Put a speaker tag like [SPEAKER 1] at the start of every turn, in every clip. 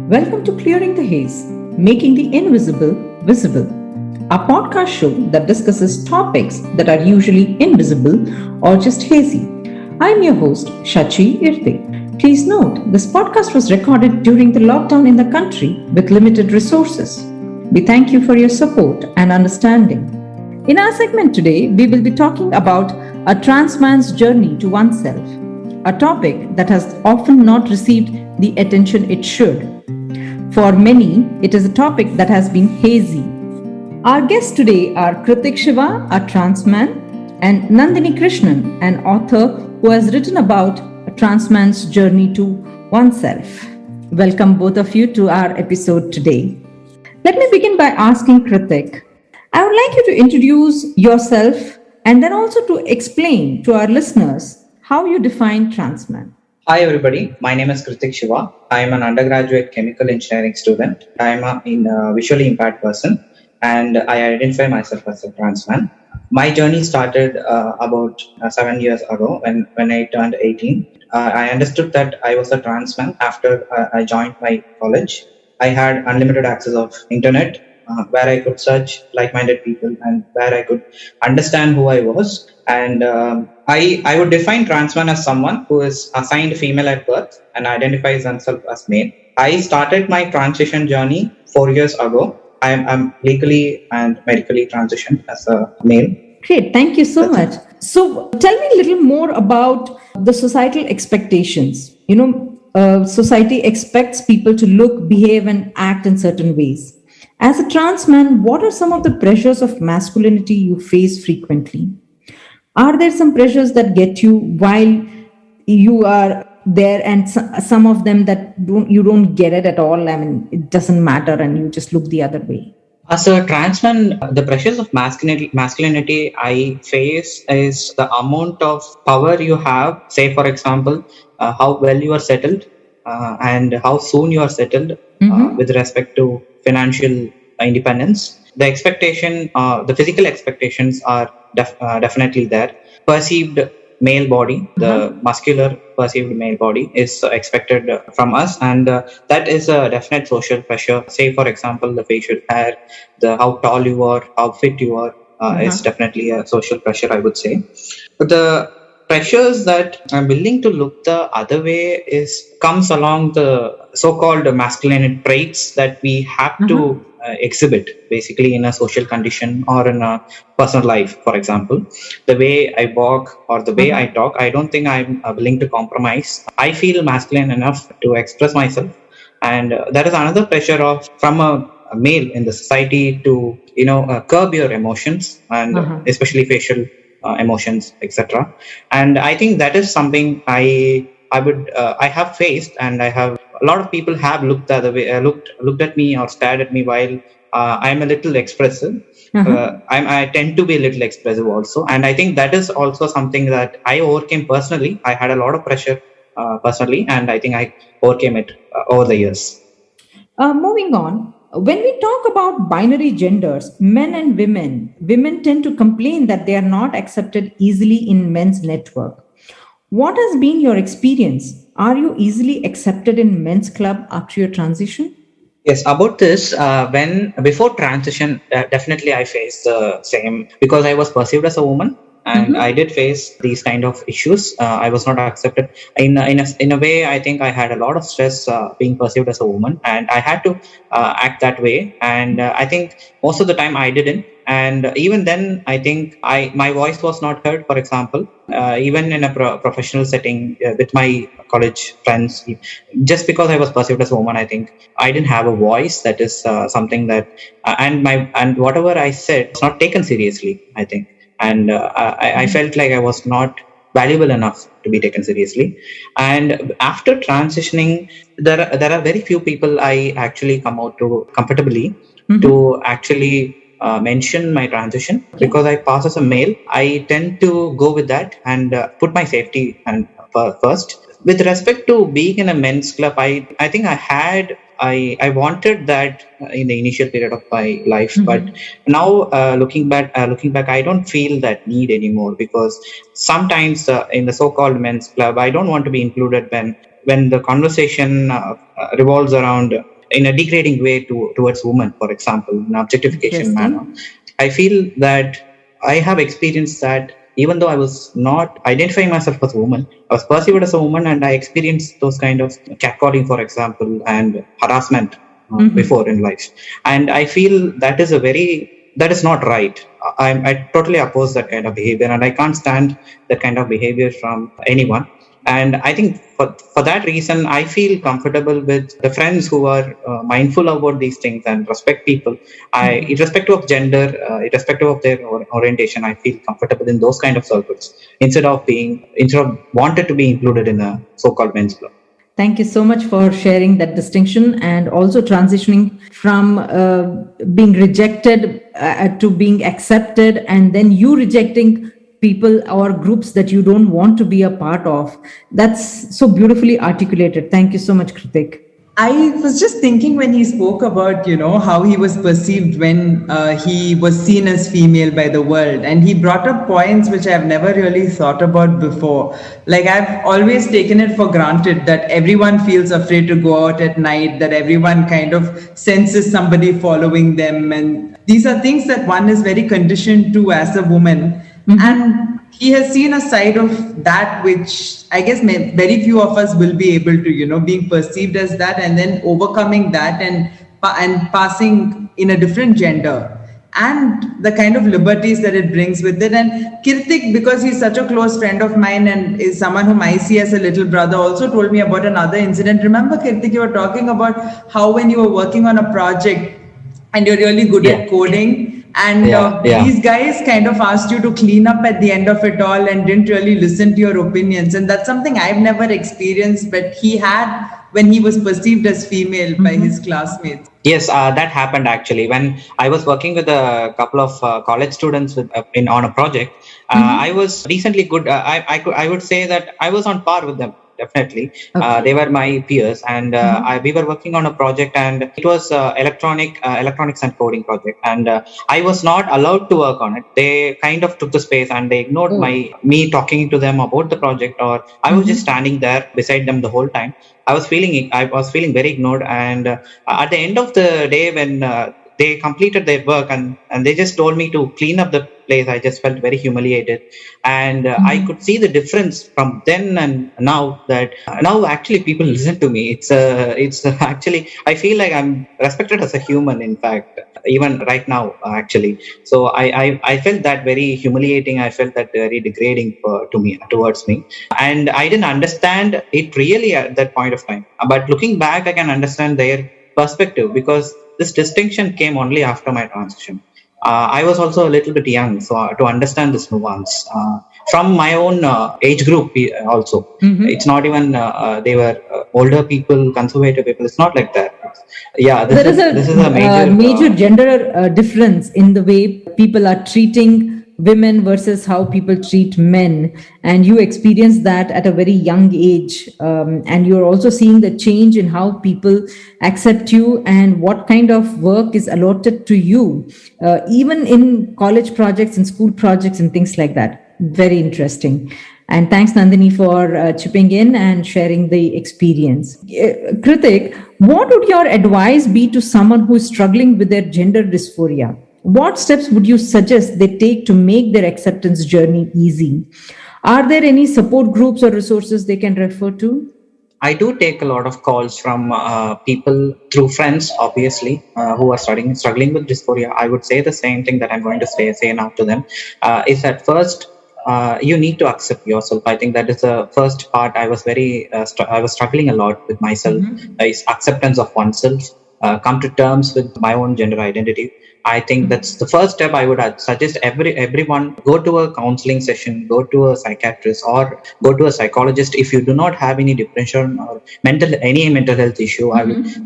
[SPEAKER 1] Welcome to Clearing the Haze, Making the Invisible Visible, a podcast show that discusses topics that are usually invisible or just hazy. I'm your host, Shachi Irte. Please note, this podcast was recorded during the lockdown in the country with limited resources. We thank you for your support and understanding. In our segment today, we will be talking about a trans man's journey to oneself, a topic that has often not received the attention it should. For many, it is a topic that has been hazy. Our guests today are Kritik Shiva, a trans man, and Nandini Krishnan, an author who has written about a trans man's journey to oneself. Welcome both of you to our episode today. Let me begin by asking Kritik. I would like you to introduce yourself and then also to explain to our listeners how you define trans man.
[SPEAKER 2] Hi everybody, my name is Kritik Shiva. I am an undergraduate chemical engineering student. I am a visually impaired person and I identify myself as a trans man. My journey started about 7 years ago when I turned 18. I understood that I was a trans man after I joined my college. I had unlimited access of internet where I could search like-minded people and where I could understand who I was. And I would define trans man as someone who is assigned female at birth and identifies themselves as male. I started my transition journey 4 years ago. I'm legally and medically transitioned as a male.
[SPEAKER 1] Great, thank you so much. So, tell me a little more about the societal expectations. Society expects people to look, behave, and act in certain ways. As a trans man, what are some of the pressures of masculinity you face frequently? Are there some pressures that get you while you are there, and some of them that you don't get it at all? I mean, it doesn't matter, and you just look the other way.
[SPEAKER 2] As a trans man, the pressures of masculinity I face is the amount of power you have. Say, for example, how well you are settled and how soon you are settled with respect to financial independence. The expectation, the physical expectations are definitely there. Perceived male body, the muscular perceived male body is expected from us, and that is a definite social pressure. Say, for example, the facial hair, the how tall you are, how fit you are, is definitely a social pressure, I would say. But the pressures that I'm willing to look the other way comes along the so-called masculine traits that we have to exhibit basically in a social condition or in a personal life. For example, the way I walk or the way I talk, I don't think I'm willing to compromise. I feel masculine enough to express myself, and there is another pressure from a male in the society to curb your emotions and especially facial emotions, etc. And I think that is something I have faced, and I have a lot of people have looked the other way, looked at me or stared at me while I'm a little expressive. I tend to be a little expressive also, and I think that is also something that I overcame personally. I had a lot of pressure personally, and I think I overcame it over the years.
[SPEAKER 1] Moving on, when we talk about binary genders, men and women tend to complain that they are not accepted easily in men's network. What has been your experience? Are you easily accepted in men's club after your transition?
[SPEAKER 2] Yes, about this, when before transition, definitely I faced the same because I was perceived as a woman, and I did face these kind of issues. I was not accepted in a way. I think I had a lot of stress being perceived as a woman, and I had to act that way. And I think most of the time I didn't. And even then, I think my voice was not heard. For example, even in a professional setting with my college friends, just because I was perceived as a woman, I think I didn't have a voice. That is something that and whatever I said was not taken seriously, I think. And I felt like I was not valuable enough to be taken seriously. And after transitioning, there are very few people I actually come out to comfortably to actually mention my transition, because I pass as a male. I tend to go with that and put my safety and first. With respect to being in a men's club, I think I wanted that in the initial period of my life, but now looking back, I don't feel that need anymore, because sometimes in the so-called men's club, I don't want to be included when the conversation revolves around in a degrading way towards women, for example, in objectification manner. I feel that I have experienced that even though I was not identifying myself as a woman, I was perceived as a woman, and I experienced those kind of catcalling, for example, and harassment before in life. And I feel that is not right. I totally oppose that kind of behavior, and I can't stand that kind of behavior from anyone. And I think for that reason, I feel comfortable with the friends who are mindful about these things and respect people. Irrespective of gender, irrespective of their orientation, I feel comfortable in those kind of circles instead of wanted to be included in a so-called men's club.
[SPEAKER 1] Thank you so much for sharing that distinction and also transitioning from being rejected to being accepted, and then you rejecting people or groups that you don't want to be a part of. That's so beautifully articulated. Thank you so much, Kritik.
[SPEAKER 3] I was just thinking when he spoke about, how he was perceived when he was seen as female by the world. And he brought up points which I've never really thought about before. Like, I've always taken it for granted that everyone feels afraid to go out at night, that everyone kind of senses somebody following them. And these are things that one is very conditioned to as a woman. And he has seen a side of that which I guess very few of us will be able to, being perceived as that and then overcoming that and passing in a different gender, and the kind of liberties that it brings with it. And Kritik, because he's such a close friend of mine and is someone whom I see as a little brother, also told me about another incident. Remember, Kritik, you were talking about how when you were working on a project and you're really good at coding, and these guys kind of asked you to clean up at the end of it all and didn't really listen to your opinions. And that's something I've never experienced, but he had when he was perceived as female by his classmates.
[SPEAKER 2] Yes, that happened actually. When I was working with a couple of college students on a project, I was decently good. I would say that I was on par with them. Definitely. Okay. They were my peers, and we were working on a project, and it was electronics and coding project, and I was not allowed to work on it. They kind of took the space and they ignored me talking to them about the project, or I was just standing there beside them the whole time. I was feeling very ignored, and at the end of the day, when they completed their work and they just told me to clean up the place, I just felt very humiliated. And I could see the difference from then and now, that now actually people listen to me. It's actually, I feel like I'm respected as a human, in fact, even right now, actually. So I felt that very humiliating. I felt that very degrading towards me. And I didn't understand it really at that point of time. But looking back, I can understand their perspective, because this distinction came only after my transition. I was also a little bit young, so to understand this nuance from my own age group also. It's not even they were older people, conservative people. It's not like that. Yeah, this is a
[SPEAKER 1] major gender difference in the way people are treating women versus how people treat men, and you experience that at a very young age, and you're also seeing the change in how people accept you and what kind of work is allotted to you, even in college projects and school projects and things like that. Very interesting. And thanks, Nandini, for chipping in and sharing the experience. Kritik, what would your advice be to someone who is struggling with their gender dysphoria? What steps would you suggest they take to make their acceptance journey easy? Are there any support groups or resources they can refer to?
[SPEAKER 2] I do take a lot of calls from people through friends, obviously, who are struggling with dysphoria. I would say the same thing that I'm going to say now to them, is that first, you need to accept yourself. I think that is the first part. I was struggling a lot with myself, is acceptance of oneself, come to terms with my own gender identity. I think that's the first step. I would suggest everyone go to a counseling session, go to a psychiatrist, or go to a psychologist if you do not have any depression or any mental health issue. I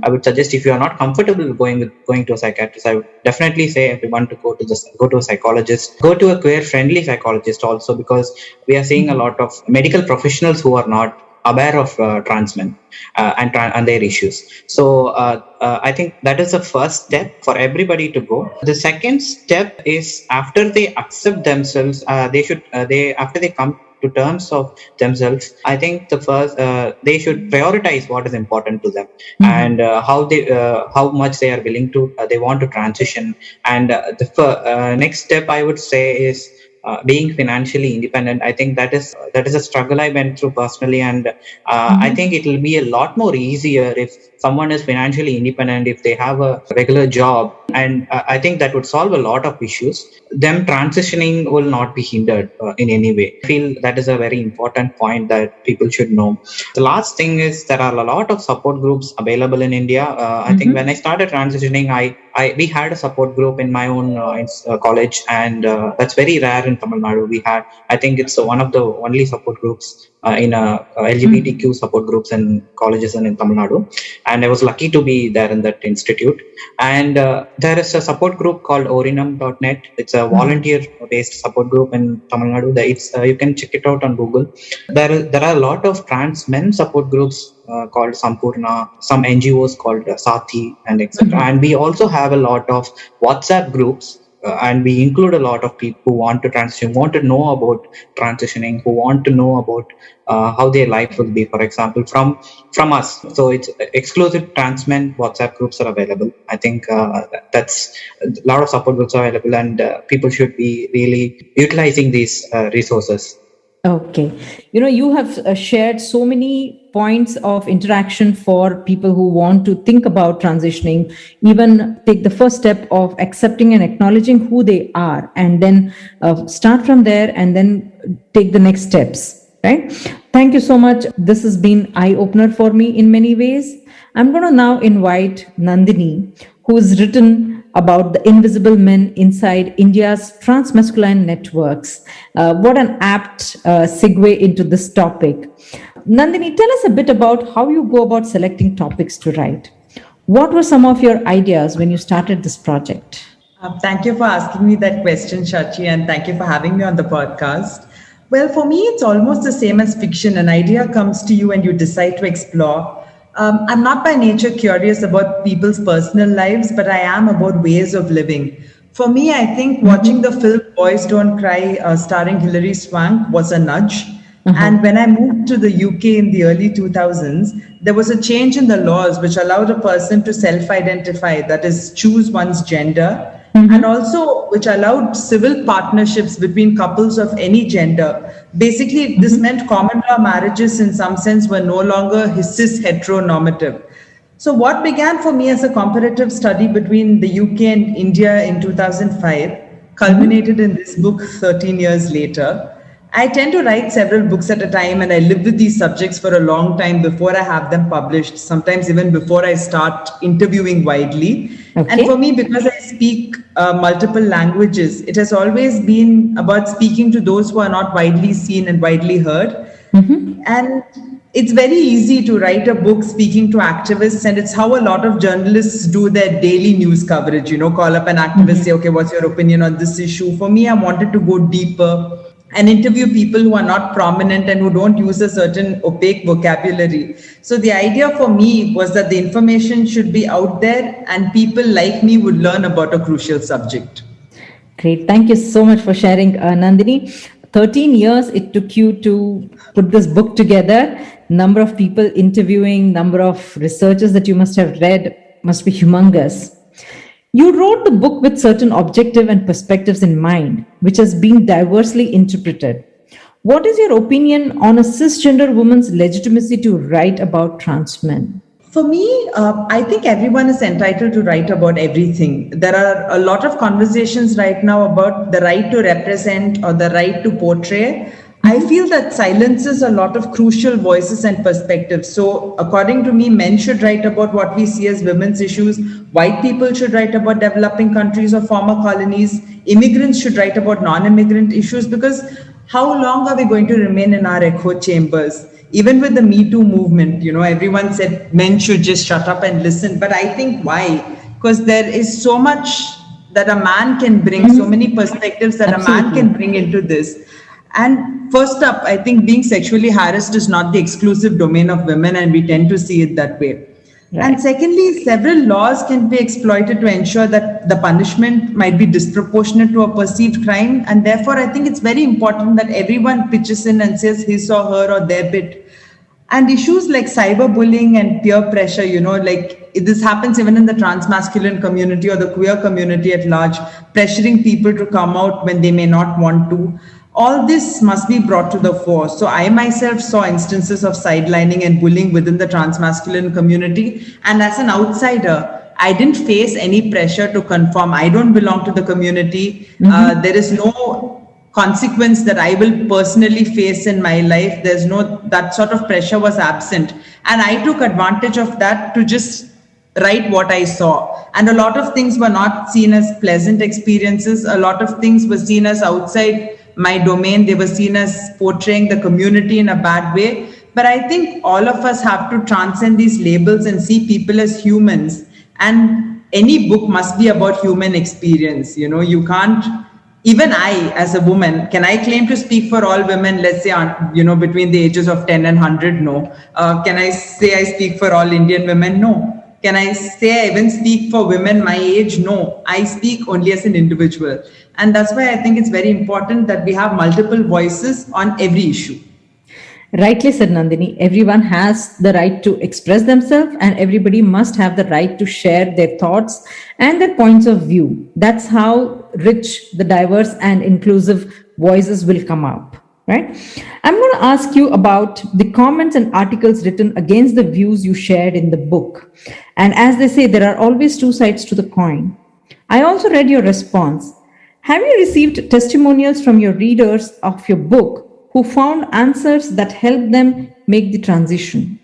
[SPEAKER 2] would suggest, if you are not comfortable going to a psychiatrist, I would definitely say everyone to go to a psychologist, go to a queer friendly psychologist also, because we are seeing a lot of medical professionals who are not aware of trans men and their issues. So I think that is the first step for everybody to go. The second step is, after they accept themselves, after they come to terms of themselves, I think the first they should prioritize what is important to them, and how much they are willing to they want to transition. And the next step I would say is being financially independent. I think that is a struggle I went through personally, and I think it will be a lot more easier if someone is financially independent, if they have a regular job, and I think that would solve a lot of issues. Them transitioning will not be hindered in any way. I feel that is a very important point that people should know. The last thing is there are a lot of support groups available in India. I think when I started transitioning, we had a support group in my own college, and that's very rare in Tamil Nadu. I think it's one of the only support groups in LGBTQ support groups in colleges and in Tamil Nadu, and I was lucky to be there in that institute. And there is a support group called Orinam.net. It's a volunteer-based support group in Tamil Nadu. You can check it out on Google. There are a lot of trans men support groups called Sampurna, some NGOs called Sati, and etc. And we also have a lot of WhatsApp groups. And we include a lot of people who want to transition, want to know about transitioning, who want to know about how their life will be, for example, from us. So it's exclusive trans men WhatsApp groups are available. I think that's a lot of support groups are available, and people should be really utilizing these resources.
[SPEAKER 1] Okay. You have shared so many points of interaction for people who want to think about transitioning, even take the first step of accepting and acknowledging who they are, and then start from there and then take the next steps, right? Thank you so much. This has been eye-opener for me in many ways. I'm going to now invite Nandini, who's written about the invisible men inside India's transmasculine networks. What an apt segue into this topic. Nandini, tell us a bit about how you go about selecting topics to write. What were some of your ideas when you started this project?
[SPEAKER 3] Thank you for asking me that question, Shachi, and thank you for having me on the podcast. Well, for me, it's almost the same as fiction. An idea comes to you and you decide to explore. I'm not by nature curious about people's personal lives, but I am about ways of living. For me, I think watching the film Boys Don't Cry, starring Hilary Swank, was a nudge. And when I moved to the UK in the early 2000s, there was a change in the laws which allowed a person to self-identify, that is, choose one's gender, and also which allowed civil partnerships between couples of any gender. Basically, this meant common law marriages in some sense were no longer cis heteronormative. So what began for me as a comparative study between the UK and India in 2005 culminated in this book 13 years later. I tend to write several books at a time, and I live with these subjects for a long time before I have them published, sometimes even before I start interviewing widely. Okay. And for me, because I speak multiple languages, it has always been about speaking to those who are not widely seen and widely heard. And it's very easy to write a book speaking to activists, and it's how a lot of journalists do their daily news coverage, call up an activist, say, okay, what's your opinion on this issue? For me, I wanted to go deeper and interview people who are not prominent and who don't use a certain opaque vocabulary. So the idea for me was that the information should be out there and people like me would learn about a crucial subject.
[SPEAKER 1] Great. Thank you so much for sharing, Nandini. 13 years it took you to put this book together. Number of people interviewing, number of researchers that you must have read must be humongous. You wrote the book with certain objective and perspectives in mind, which has been diversely interpreted. What is your opinion on a cisgender woman's legitimacy to write about trans men?
[SPEAKER 3] For me, I think everyone is entitled to write about everything. There are a lot of conversations right now about the right to represent or the right to portray. I feel that silences a lot of crucial voices and perspectives. So according to me, men should write about what we see as women's issues. White people should write about developing countries or former colonies. Immigrants should write about non-immigrant issues, because how long are we going to remain in our echo chambers? Even with the Me Too movement, everyone said men should just shut up and listen. But I think why? Because there is so much that a man can bring, so many perspectives that a man can bring into this. And first up, I think being sexually harassed is not the exclusive domain of women, and we tend to see it that way. And
[SPEAKER 1] Right.
[SPEAKER 3] secondly, several laws can be exploited to ensure that the punishment might be disproportionate to a perceived crime. And therefore, I think it's very important that everyone pitches in and says his or her or their bit. And issues like cyberbullying and peer pressure, like this happens even in the transmasculine community or the queer community at large, pressuring people to come out when they may not want to. All this must be brought to the fore. So I myself saw instances of sidelining and bullying within the transmasculine community. And as an outsider, I didn't face any pressure to conform. I don't belong to the community. There is no consequence that I will personally face in my life. There's no, that sort of pressure was absent. And I took advantage of that to just write what I saw. And a lot of things were not seen as pleasant experiences. A lot of things were seen as outside my domain. They were seen as portraying the community in a bad way. But I think all of us have to transcend these labels and see people as humans. And any book must be about human experience. You can't, even I, as a woman, can I claim to speak for all women, let's say, between the ages of 10 and 100? No. Can I say I speak for all Indian women? No. Can I say I even speak for women my age? No. I speak only as an individual. And that's why I think it's very important that we have multiple voices on every issue.
[SPEAKER 1] Rightly said, Nandini. Everyone has the right to express themselves, and everybody must have the right to share their thoughts and their points of view. That's how rich the diverse and inclusive voices will come up, right? I'm going to ask you about the comments and articles written against the views you shared in the book. And as they say, there are always two sides to the coin. I also read your response. Have you received testimonials from your readers of your book who found answers that helped them make the transition?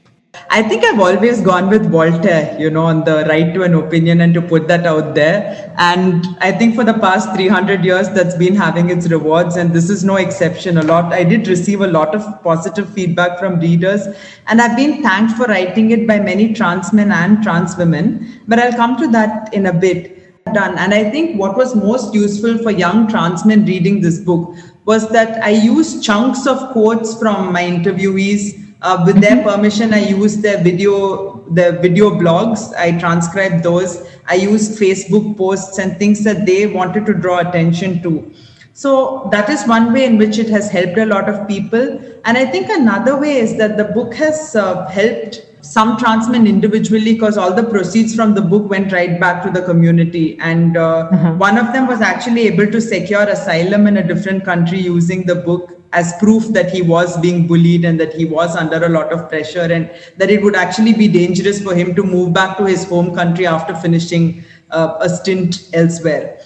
[SPEAKER 3] I think I've always gone with Voltaire, on the right to an opinion and to put that out there. And I think for the past 300 years, that's been having its rewards. And this is no exception. I did receive a lot of positive feedback from readers. And I've been thanked for writing it by many trans men and trans women. But I'll come to that in a bit. Done. And I think what was most useful for young trans men reading this book was that I used chunks of quotes from my interviewees. With their permission, I used their video blogs. I transcribed those. I used Facebook posts and things that they wanted to draw attention to. So that is one way in which it has helped a lot of people. And I think another way is that the book has helped some trans men individually, because all the proceeds from the book went right back to the community. And one of them was actually able to secure asylum in a different country using the book as proof that he was being bullied and that he was under a lot of pressure, and that it would actually be dangerous for him to move back to his home country after finishing a stint elsewhere.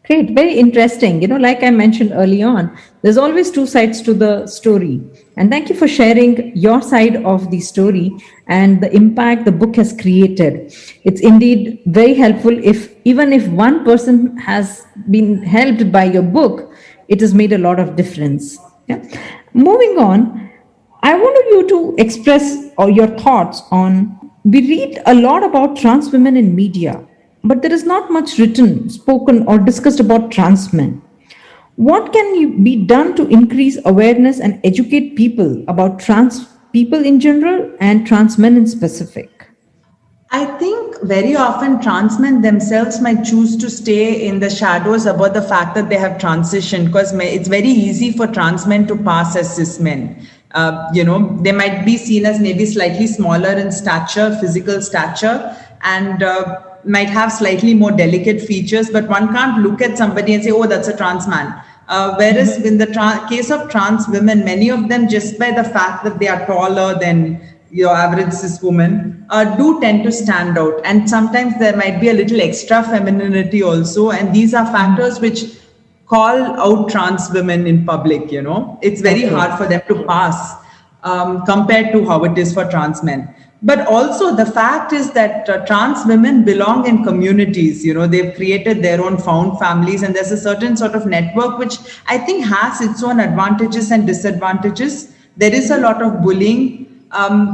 [SPEAKER 1] Great, very interesting. Like I mentioned early on, there's always two sides to the story. And thank you for sharing your side of the story and the impact the book has created. It's indeed very helpful even if one person has been helped by your book, it has made a lot of difference. Yeah. Moving on, I wanted you to express your thoughts on, we read a lot about trans women in media, but there is not much written, spoken, or discussed about trans men. What can be done to increase awareness and educate people about trans people in general and trans men in specific?
[SPEAKER 3] I think very often trans men themselves might choose to stay in the shadows about the fact that they have transitioned, because it's very easy for trans men to pass as cis men. They might be seen as maybe slightly smaller in stature, physical stature, and might have slightly more delicate features, but one can't look at somebody and say, oh, that's a trans man. Whereas in the case of trans women, many of them, just by the fact that they are taller than your average cis woman, do tend to stand out. And sometimes there might be a little extra femininity also. And these are factors which call out trans women in public, It's very hard for them to pass compared to how it is for trans men. But also the fact is that trans women belong in communities, they've created their own found families, and there's a certain sort of network which I think has its own advantages and disadvantages. There is a lot of bullying,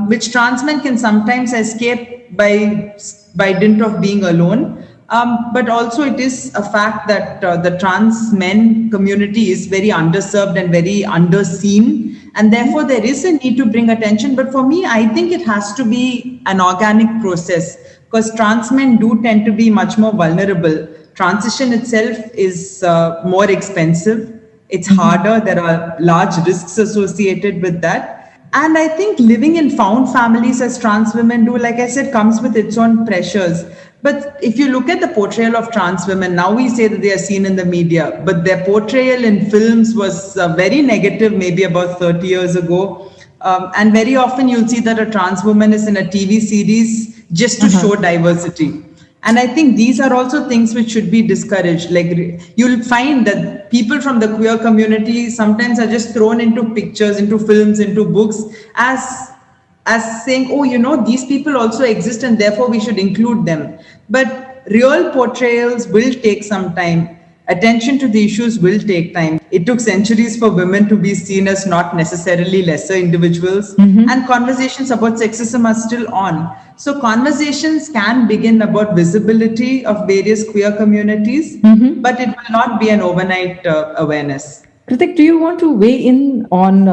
[SPEAKER 3] which trans men can sometimes escape by dint of being alone. But also it is a fact that the trans men community is very underserved and very underseen. And therefore, there is a need to bring attention. But for me, I think it has to be an organic process because trans men do tend to be much more vulnerable. Transition itself is more expensive. It's harder. There are large risks associated with that. And I think living in found families as trans women do, like I said, comes with its own pressures. But if you look at the portrayal of trans women, now we say that they are seen in the media, but their portrayal in films was very negative, maybe about 30 years ago. And very often you'll see that a trans woman is in a TV series just to show diversity. And I think these are also things which should be discouraged. Like you'll find that people from the queer community sometimes are just thrown into pictures, into films, into books as saying, oh, these people also exist and therefore we should include them. But real portrayals will take some time. Attention to the issues will take time. It took centuries for women to be seen as not necessarily lesser individuals. And conversations about sexism are still on. So conversations can begin about visibility of various queer communities, but it will not be an overnight awareness.
[SPEAKER 1] Kritik, do you want to weigh in on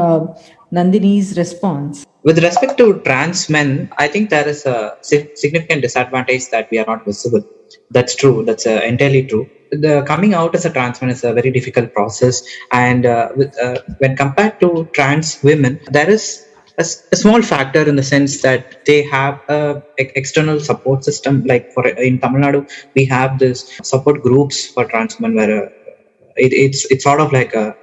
[SPEAKER 1] Nandini's response?
[SPEAKER 2] With respect to trans men, I think there is a significant disadvantage that we are not visible. That's true. That's entirely true. The coming out as a trans man is a very difficult process. And when compared to trans women, there is a small factor in the sense that they have a external support system. Like in Tamil Nadu, we have this support groups for trans men where it's sort of like a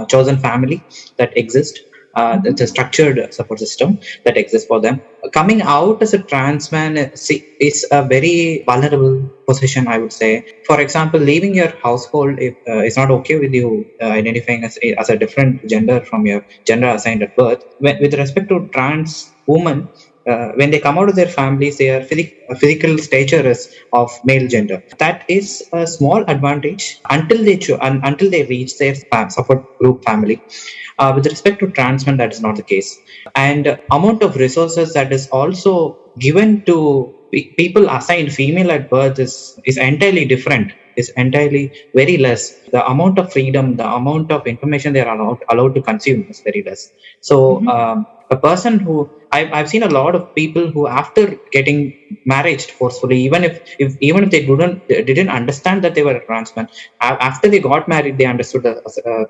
[SPEAKER 2] chosen family that exists. It's a structured support system that exists for them. Coming out as a trans man is a very vulnerable position, I would say. For example, leaving your household if it's not okay with you identifying as a different gender from your gender assigned at birth. With respect to trans women, when they come out of their families, their physical stature is of male gender. That is a small advantage until they reach their support group family. With respect to trans men, that is not the case. And amount of resources that is also given to people assigned female at birth is entirely different. Is entirely very less. The amount of freedom, the amount of information they are allowed to consume is very less. So a person who I've seen a lot of people who after getting married forcefully, even if they didn't understand that they were a trans man, after they got married they understood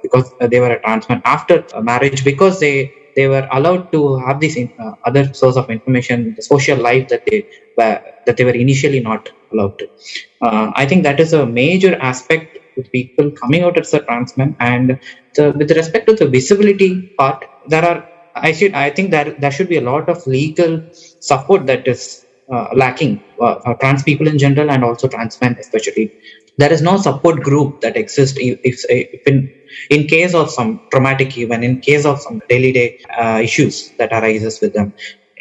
[SPEAKER 2] because they were a trans man after marriage, because they were allowed to have this other source of information, the social life that they were initially not allowed to. I think that is a major aspect with people coming out as a trans man. And with respect to the visibility part, I think that there should be a lot of legal support that is lacking trans people in general and also trans men especially. There is no support group that exists if in case of some traumatic event, in case of some daily issues that arises with them.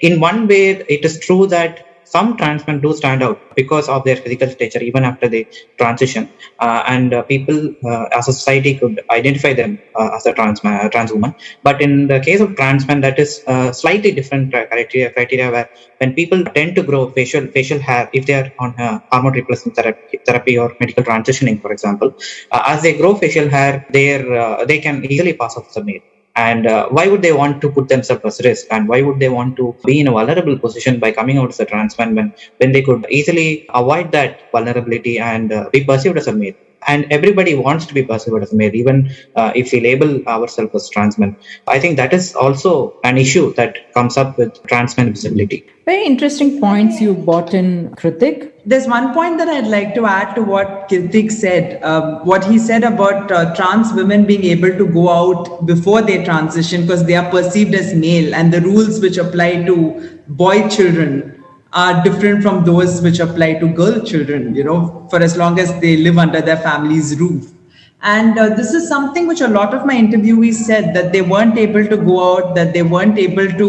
[SPEAKER 2] In one way, it is true that some trans men do stand out because of their physical stature even after they transition, and people as a society could identify them as a trans woman. But in the case of trans men, that is slightly different criteria where when people tend to grow facial hair, if they are on hormone replacement therapy or medical transitioning, for example, as they grow facial hair, they can easily pass off as a male. And why would they want to put themselves at risk? And why would they want to be in a vulnerable position by coming out as a trans man when they could easily avoid that vulnerability and be perceived as a male? And everybody wants to be perceived as a male, even if we label ourselves as trans men. I think that is also an issue that comes up with trans men visibility.
[SPEAKER 1] Very interesting points you brought in, Kritik.
[SPEAKER 3] There's one point that I'd like to add to what Kritik said. What he said about trans women being able to go out before they transition because they are perceived as male, and the rules which apply to boy children are different from those which apply to girl children, for as long as they live under their family's roof. And this is something which a lot of my interviewees said, that they weren't able to go out, that they weren't able to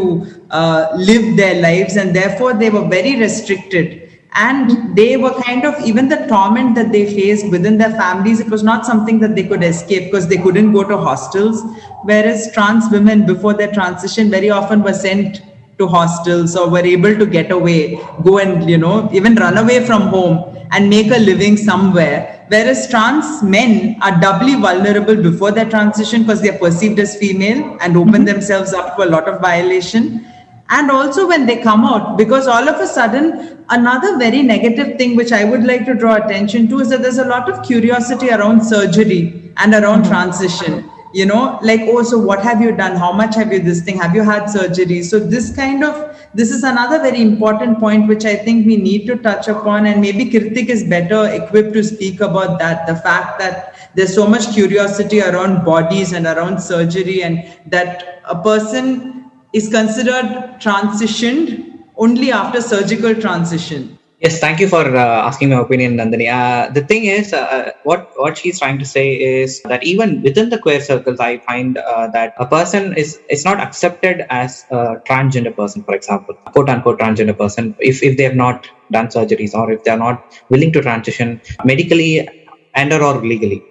[SPEAKER 3] live their lives, and therefore they were very restricted. And they were kind of, even the torment that they faced within their families, it was not something that they could escape because they couldn't go to hostels. Whereas trans women before their transition very often were sent to hostels or were able to get away, go and, even run away from home and make a living somewhere. Whereas trans men are doubly vulnerable before their transition because they are perceived as female and open themselves up to a lot of violation. And also when they come out, because all of a sudden, another very negative thing which I would like to draw attention to is that there's a lot of curiosity around surgery and around transition. Like, oh, so what have you done? How much have you this thing? Have you had surgery? So this is another very important point which I think we need to touch upon, and maybe Kritik is better equipped to speak about that. The fact that there's so much curiosity around bodies and around surgery, and that a person is considered transitioned only after surgical transition.
[SPEAKER 2] Yes, thank you for asking my opinion, Nandini. The thing is, what she's trying to say is that even within the queer circles, I find that a person is not accepted as a transgender person, for example, quote unquote transgender person, if they have not done surgeries or if they are not willing to transition medically and or legally.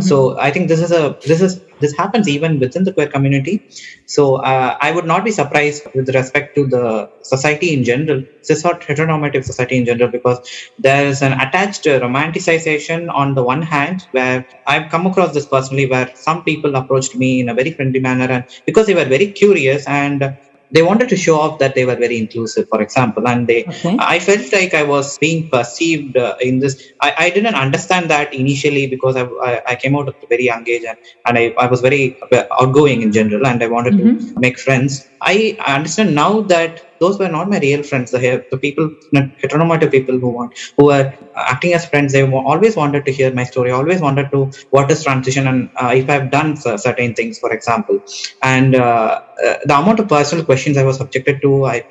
[SPEAKER 2] So I think this happens even within the queer community. So I would not be surprised with respect to the society in general, cis or heteronormative society in general, because there is an attached romanticization on the one hand, where I've come across this personally, where some people approached me in a very friendly manner, and because they were very curious and they wanted to show off that they were very inclusive, for example, and I felt like I was being perceived in this. I didn't understand that initially because I came out at a very young age, and I was very outgoing in general, and I wanted to make friends. I understand now that those were not my real friends. The people, heteronormative people who were acting as friends, they always wanted to hear my story, always wanted to what is transition, and if I've done certain things, for example. And the amount of personal questions I was subjected to, I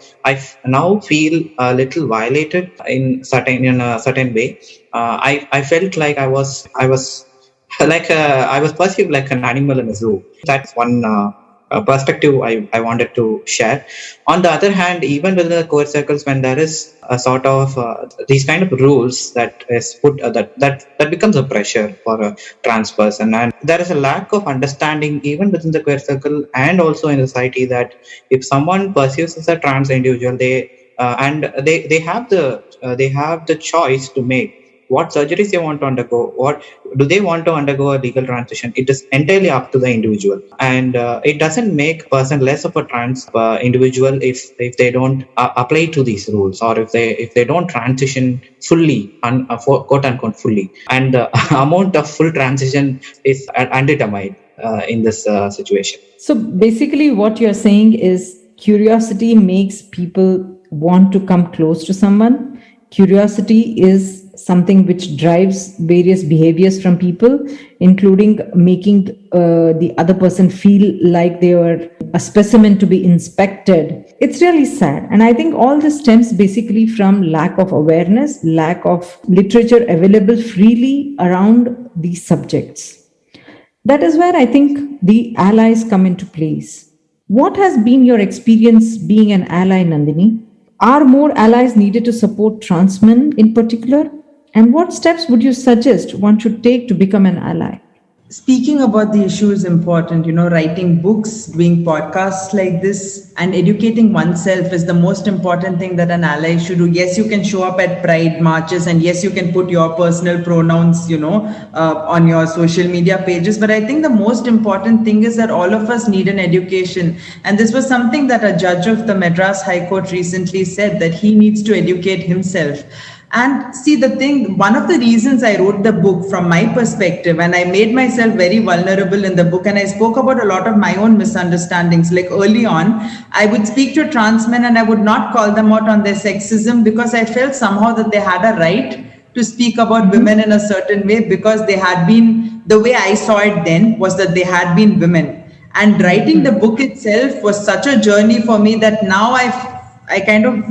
[SPEAKER 2] now feel a little violated in a certain way. I felt like I was like I was perceived like an animal in a zoo. That's one perspective I wanted to share. On the other hand, even within the queer circles, when there is a sort of these kind of rules that is put that becomes a pressure for a trans person, and there is a lack of understanding even within the queer circle and also in society that if someone perceives as a trans individual, they have the choice to make what surgeries they want to undergo, what do they want to undergo a legal transition. It is entirely up to the individual, and it doesn't make a person less of a trans individual if they don't apply to these rules, or if they don't transition fully, quote unquote fully, and the amount of full transition is undetermined in this situation.
[SPEAKER 1] So basically what you're saying is curiosity makes people want to come close to someone. Curiosity is something which drives various behaviors from people, including making the other person feel like they were a specimen to be inspected. It's really sad. And I think all this stems basically from lack of awareness, lack of literature available freely around these subjects. That is where I think the allies come into place. What has been your experience being an ally, Nandini? Are more allies needed to support trans men in particular? And what steps would you suggest one should take to become an ally?
[SPEAKER 3] Speaking about the issue is important. Writing books, doing podcasts like this, and educating oneself is the most important thing that an ally should do. Yes, you can show up at pride marches, and yes, you can put your personal pronouns, on your social media pages. But I think the most important thing is that all of us need an education. And this was something that a judge of the Madras High Court recently said, that he needs to educate himself. And see, one of the reasons I wrote the book from my perspective, and I made myself very vulnerable in the book, and I spoke about a lot of my own misunderstandings. Like early on, I would speak to trans men and I would not call them out on their sexism, because I felt somehow that they had a right to speak about women in a certain way, because they had been, the way I saw it then was that they had been women. And writing the book itself was such a journey for me that now I kind of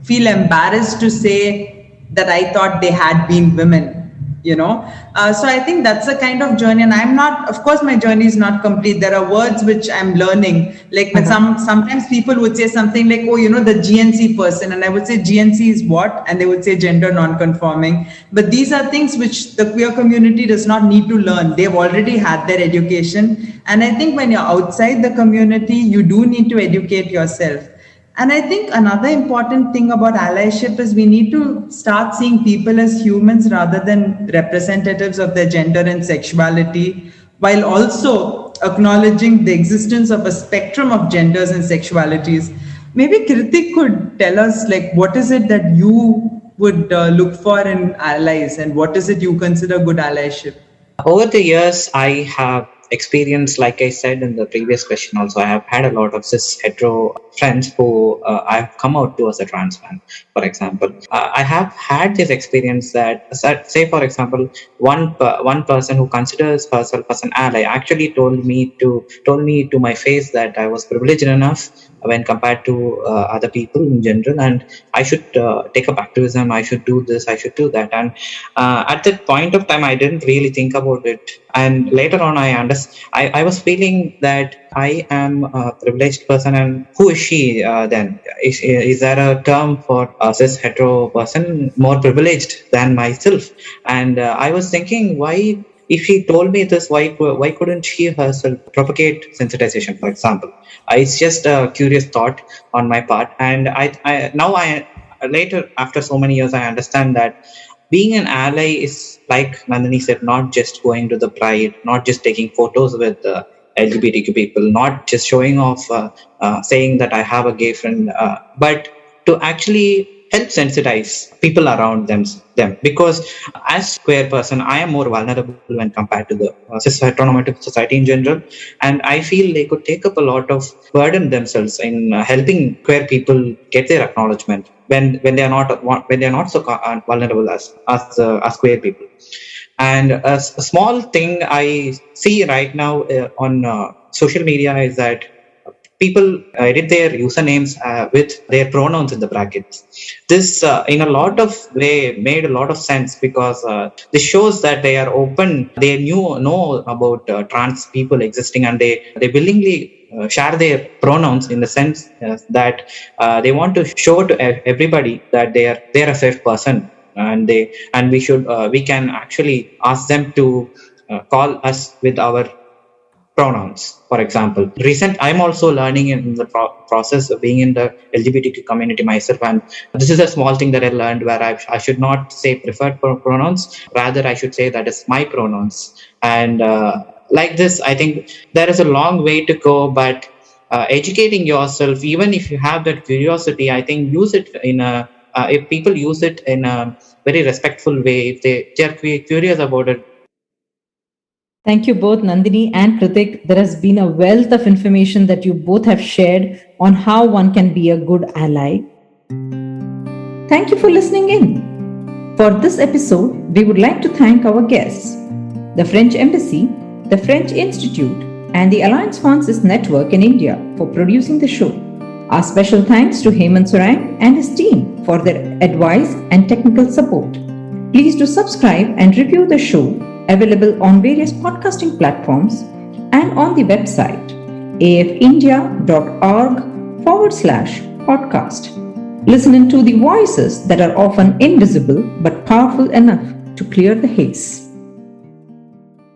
[SPEAKER 3] feel embarrassed to say that I thought they had been women, So I think that's a kind of journey. And of course, my journey is not complete. There are words which I'm learning. Like when sometimes people would say something like, oh, the GNC person. And I would say, GNC is what? And they would say gender non-conforming. But these are things which the queer community does not need to learn. They've already had their education. And I think when you're outside the community, you do need to educate yourself. And I think another important thing about allyship is we need to start seeing people as humans rather than representatives of their gender and sexuality, while also acknowledging the existence of a spectrum of genders and sexualities. Maybe Kritik could tell us, like, what is it that you would look for in allies, and what is it you consider good allyship?
[SPEAKER 2] Over the years, I have experienced, like I said in the previous question, also, I have had a lot of cis hetero friends who I've come out to as a trans man, for example. I have had this experience that, say, for example, one person who considers herself as an ally actually told me to my face that I was privileged enough when compared to other people in general, and I should take up activism, I should do this, I should do that. And at that point of time, I didn't really think about it. And later on, I was feeling that I am a privileged person, and who is she then? Is there a term for a cis hetero person more privileged than myself? And I was thinking, why? If she told me this, why couldn't she herself propagate sensitization, for example? It's just a curious thought on my part, and I later, after so many years, I understand that being an ally is, like Nandini said, not just going to the pride, not just taking photos with LGBTQ people, not just showing off, saying that I have a gay friend, but to actually help sensitize people around them. Because as queer person, I am more vulnerable when compared to the cis heteronormative society in general, and I feel they could take up a lot of burden themselves in helping queer people get their acknowledgement when they are not so vulnerable as queer people. And a small thing I see right now on social media is that people edit their usernames with their pronouns in the brackets. This, in a lot of way, made a lot of sense, because this shows that they are open. They know about trans people existing, and they willingly share their pronouns in the sense that they want to show to everybody that they're a safe person, and we can actually ask them to call us with our pronouns, for example. I'm also learning in the process of being in the LGBTQ community myself, and this is a small thing that I learned, where I should not say preferred pronouns, rather I should say that is my pronouns. And like this, I think there is a long way to go, but educating yourself, even if you have that curiosity, I think use it in a if people use it in a very respectful way, if they're curious about it.
[SPEAKER 1] Thank you both, Nandini and Kritik. There has been a wealth of information that you both have shared on how one can be a good ally. Thank you for listening in. For this episode, we would like to thank our guests, the French Embassy, the French Institute, and the Alliance Francaise Network in India for producing the show. Our special thanks to Hemant Surang and his team for their advice and technical support. Please do subscribe and review the show, available on various podcasting platforms and on the website afindia.org/podcast. Listen to the voices that are often invisible but powerful enough to clear the haze.